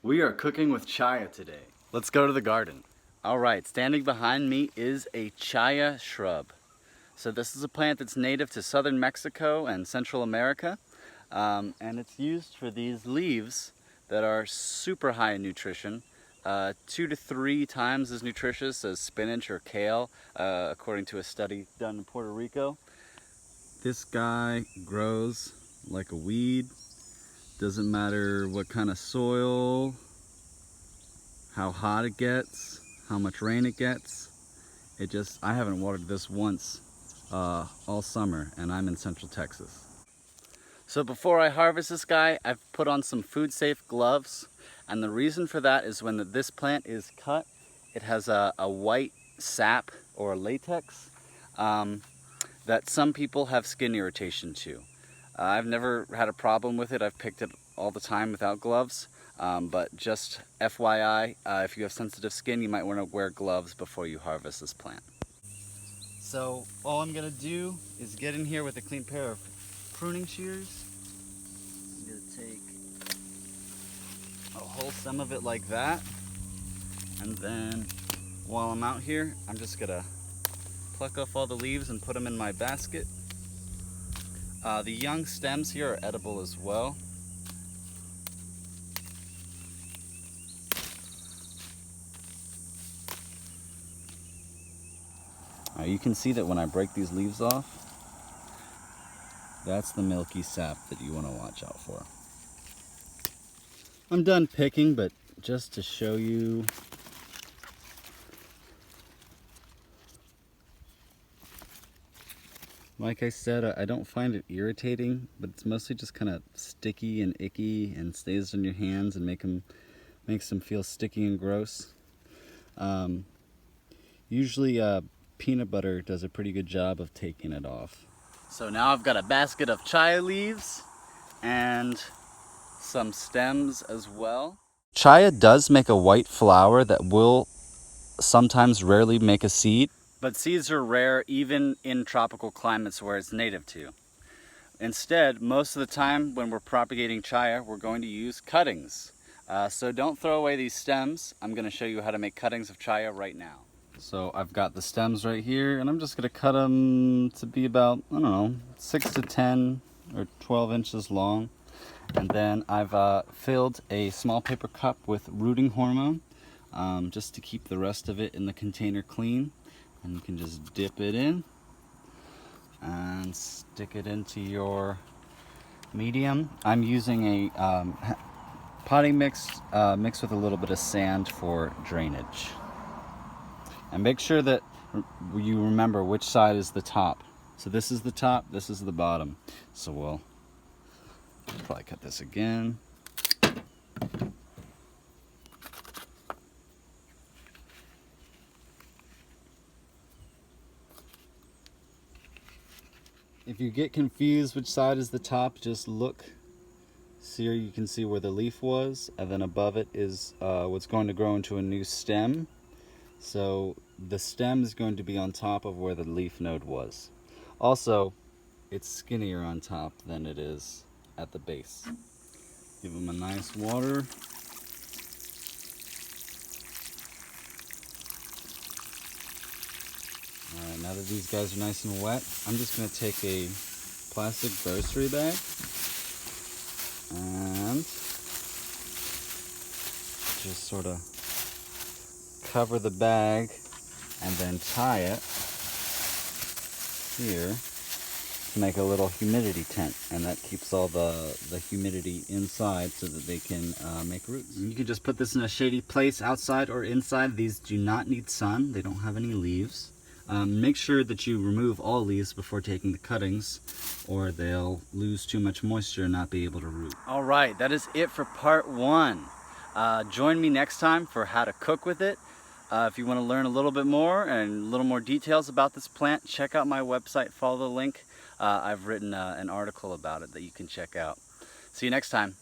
We are cooking with Chaya today. Let's go to the garden. All right, standing behind me is a Chaya shrub. So this is a plant that's native to southern Mexico and Central America. And it's used for these leaves that are super high in nutrition. 2 to 3 times as nutritious as spinach or kale, according to a study done in Puerto Rico. This guy grows like a weed. Doesn't matter what kind of soil, how hot it gets, how much rain it gets. I haven't watered this once all summer, and I'm in Central Texas. So before I harvest this guy, I've put on some food-safe gloves. And the reason for that is when this plant is cut, it has a white sap or latex that some people have skin irritation to. I've never had a problem with it. I've picked it all the time without gloves. But just FYI, if you have sensitive skin, you might want to wear gloves before you harvest this plant. So all I'm going to do is get in here with a clean pair of pruning shears. I'm going to take a whole stem of it like that. And then while I'm out here, I'm just going to pluck off all the leaves and put them in my basket. The young stems here are edible as well. You can see that when I break these leaves off, that's the milky sap that you want to watch out for. I'm done picking, but just to show you, like I said, I don't find it irritating, but it's mostly just kind of sticky and icky and stays in your hands and makes them feel sticky and gross. Usually peanut butter does a pretty good job of taking it off. So now I've got a basket of chaya leaves and some stems as well. Chaya does make a white flower that will sometimes rarely make a seed, but seeds are rare even in tropical climates where it's native to. Instead, most of the time when we're propagating chaya, we're going to use cuttings. So don't throw away these stems. I'm going to show you how to make cuttings of chaya right now. So I've got the stems right here, and I'm just going to cut them to be about, 6 to 10 or 12 inches long. And then I've filled a small paper cup with rooting hormone, just to keep the rest of it in the container clean. And you can just dip it in and stick it into your medium. I'm using a potting mix mixed with a little bit of sand for drainage. And make sure that you remember which side is the top. So this is the top, this is the bottom. So we'll probably cut this again. If you get confused which side is the top, just look. Here you can see where the leaf was, and then above it is what's going to grow into a new stem. So the stem is going to be on top of where the leaf node was. Also, it's skinnier on top than it is at the base. Give them a nice water. Alright, now that these guys are nice and wet, I'm just going to take a plastic grocery bag and just sort of cover the bag and then tie it here to make a little humidity tent, and that keeps all the humidity inside so that they can make roots. And you can just put this in a shady place outside or inside. These do not need sun, they don't have any leaves. Make sure that you remove all leaves before taking the cuttings, or they'll lose too much moisture and not be able to root. Alright, that is it for part 1. Join me next time for how to cook with it. If you want to learn a little bit more and a little more details about this plant, check out my website, follow the link. I've written an article about it that you can check out. See you next time.